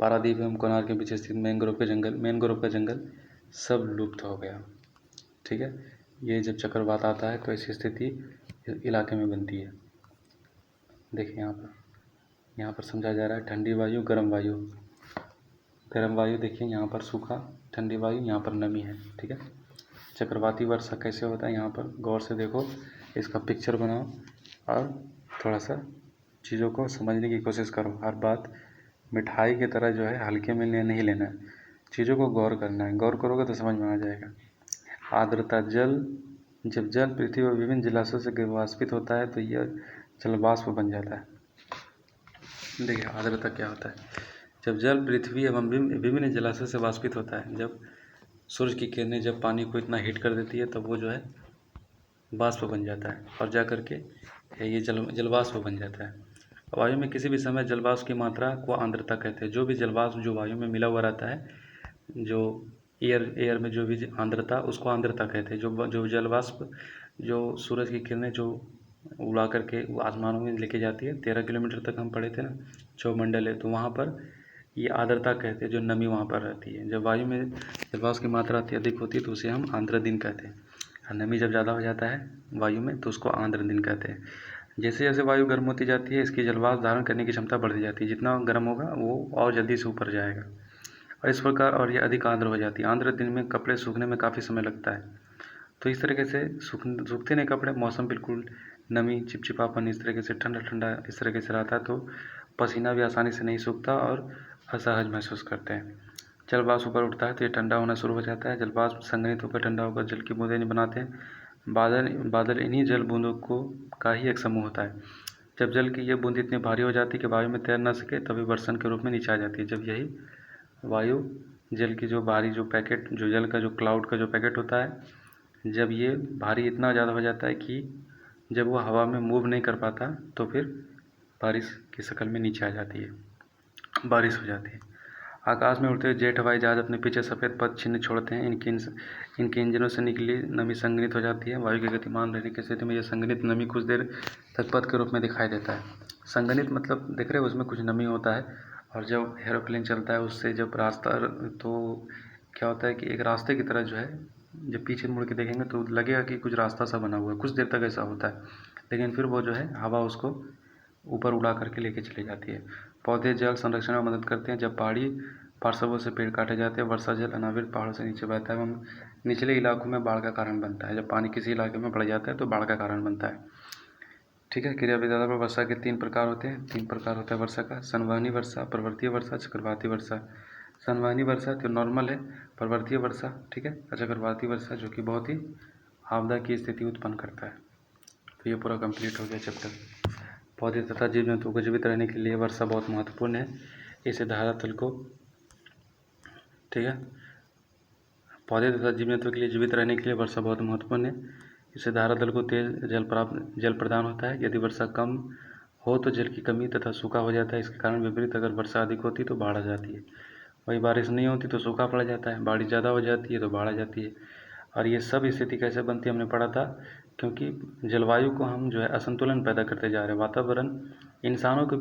पारादीप एवं कोणार्क के बीच स्थित मैंग्रोव का जंगल सब लुप्त हो गया, ठीक है। ये जब चक्रवात आता है तो ऐसी स्थिति इलाके में बनती है। देखिए यहाँ पर समझा जा रहा है ठंडी वायु, गर्म वायु। गर्म वायु देखिए यहाँ पर सूखा, ठंडी वायु यहाँ पर नमी है, ठीक है। चक्रवाती वर्षा कैसे होता है यहाँ पर गौर से देखो, इसका पिक्चर बनाओ और थोड़ा सा चीज़ों को समझने की कोशिश करो। हर बात मिठाई की तरह जो है हल्के में नहीं लेना है, चीज़ों को गौर करना है। गौर करोगे तो समझ में आ जाएगा। आर्द्रता जल, जब जल पृथ्वी और विभिन्न जलाशयों से वाष्पित होता है तो यह जलवाष्प बन जाता है। देखिए आर्द्रता क्या होता है। जब जल पृथ्वी एवं विभिन्न जलाशय से वाष्पित होता है, जब सूरज की किरणें जब पानी को इतना हीट कर देती है तब वो जो है वाष्प बन जाता है और जा कर के ये जलवाष्प बन जाता है। वायु में किसी भी समय जलवाष्प की मात्रा को आर्द्रता कहते हैं। जो भी जलवाष्प जो वायु में मिला हुआ रहता है, जो एयर में जो भी आर्द्रता, उसको आर्द्रता कहते हैं। जो जलवाष्प जो सूरज की किरणें जो उड़ा करके आसमानों में लेके जाती है, 13 किलोमीटर तक हम पढ़े थे ना, चौमंडल है, तो वहाँ पर ये आर्द्रता कहते हैं, जो नमी वहाँ पर रहती है। जब वायु में जलवाष्प की मात्रा अत्यधिक होती है तो उसे हम आर्द्र दिन कहते हैं, और नमी जब ज़्यादा हो जाता है वायु में तो उसको आर्द्र दिन कहते हैं। जैसे जैसे वायु गर्म होती जाती है, इसकी जलवाष्प धारण करने की क्षमता बढ़ती जाती है। जितना गर्म होगा वो और जल्दी से ऊपर जाएगा और इस प्रकार और ये अधिक आर्द्र हो जाती है। आर्द्र दिन में कपड़े सूखने में काफ़ी समय लगता है। तो इस तरीके से सूखते नहीं कपड़े, मौसम बिल्कुल नमी, चिपचिपापन, इस तरीके से ठंडा ठंडा इस तरीके से रहता है, तो पसीना भी आसानी से नहीं सूखता और असहज महसूस करते हैं। जल वाष्प ऊपर उठता है तो ये ठंडा होना शुरू हो जाता है। जल वाष्प संघनित होकर ठंडा होकर जल की बूंदें बनाते हैं। बादल इन्हीं जल बूंदों का ही एक समूह होता है। जब जल की ये बूंद इतनी भारी हो जाती है कि वायु में तैर ना सके, तभी वर्षण के रूप में नीचे आ जाती है। जब यही वायु जल की जो भारी जो पैकेट, जो जल का जो क्लाउड का जो पैकेट होता है, जब ये भारी इतना ज़्यादा हो जाता है कि जब वो हवा में मूव नहीं कर पाता तो फिर बारिश की शक्ल में नीचे आ जाती है, बारिश हो जाती है। आकाश में उड़ते हुए जेट हवाई जहाज अपने पीछे सफ़ेद पथ चिन्ह छोड़ते हैं। इनके इंजनों से निकली नमी संघनित हो जाती है। वायु के गतिमान रहने की स्थिति में यह संघनित नमी कुछ देर तक पथ के रूप में दिखाई देता है। संघनित मतलब देख रहे हो, उसमें कुछ नमी होता है। और जब एरोप्लेन चलता है उससे जब रास्ता, तो क्या होता है कि एक रास्ते की तरह जो है, जब पीछे मुड़ के देखेंगे तो लगेगा कि कुछ रास्ता सा बना हुआ है, कुछ देर तक ऐसा होता है, लेकिन फिर वो जो है हवा उसको ऊपर उड़ा करके लेके चली जाती है। पौधे जल संरक्षण में मदद करते हैं। जब पहाड़ी पार्श्वों से पेड़ काटे जाते हैं, वर्षा जल अनावृत पहाड़ों से नीचे बहता है एवं निचले इलाकों में बाढ़ का कारण बनता है। जब पानी किसी इलाके में बढ़ जाता है तो बाढ़ का कारण बनता है, ठीक है। क्रिया विधाता पर वर्षा के 3 प्रकार होते हैं। 3 प्रकार होता है वर्षा का: संवहनी वर्षा, पर्वतीय वर्षा, चक्रवाती वर्षा। संवहनी वर्षा तो नॉर्मल है, पर्वतीय वर्षा, ठीक है, और चक्रवाती वर्षा जो कि बहुत ही आपदा की स्थिति उत्पन्न करता है। तो ये पूरा कंप्लीट हो गया चैप्टर। पौधे तथा जीव जंतुओं को जीवित रहने के लिए वर्षा बहुत महत्वपूर्ण है। इसे धरातल को, ठीक है, पौधे तथा जीव जंतुओं के लिए जीवित रहने के लिए वर्षा बहुत महत्वपूर्ण है। इससे धरातल को तेज जल प्रदान होता है। यदि वर्षा कम हो तो जल की कमी तथा सूखा हो जाता है। इसके कारण विपरीत, अगर वर्षा अधिक होती तो बाढ़ आ जाती है, वही बारिश नहीं होती तो सूखा पड़ जाता है, बारिश ज़्यादा हो जाती है तो बाढ़ आ जाती है। और ये सब स्थिति कैसे बनती है हमने पढ़ा था, क्योंकि जलवायु को हम जो है असंतुलन पैदा करते जा रहे हैं। वातावरण इंसानों के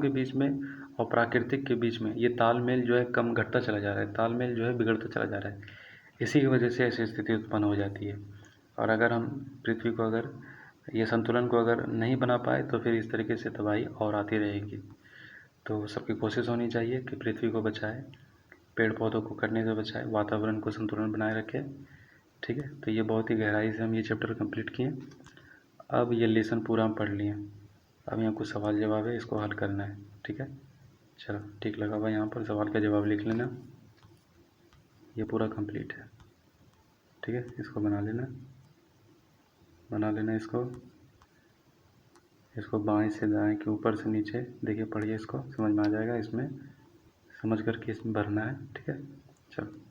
बीच में और प्राकृतिक के बीच में ये तालमेल जो है कम घटता चला जा रहा है, तालमेल जो है बिगड़ता चला जा रहा है। इसी की वजह से ऐसी स्थिति उत्पन्न हो जाती है। और अगर हम पृथ्वी को अगर ये संतुलन को अगर नहीं बना पाए तो फिर इस तरीके से तबाही और आती रहेगी। तो सबकी कोशिश होनी चाहिए कि पृथ्वी को बचाए, पेड़ पौधों को कटने से बचाए, वातावरण को संतुलन बनाए रखे, ठीक है। तो ये बहुत ही गहराई से हम ये चैप्टर कंप्लीट किए। अब ये लेसन पूरा हम पढ़ लिए। अब यहाँ कुछ सवाल जवाब है, इसको हल करना है, ठीक है। चलो ठीक लगा भाई, यहाँ पर सवाल का जवाब लिख लेना। ये पूरा कंप्लीट है, ठीक है, इसको बना लेना। बना लेना इसको। इसको बाएं से दाएं के ऊपर से नीचे देखिए, पढ़िए, इसको समझ में आ जाएगा। इसमें समझ करके इसमें भरना है, ठीक है। चलो।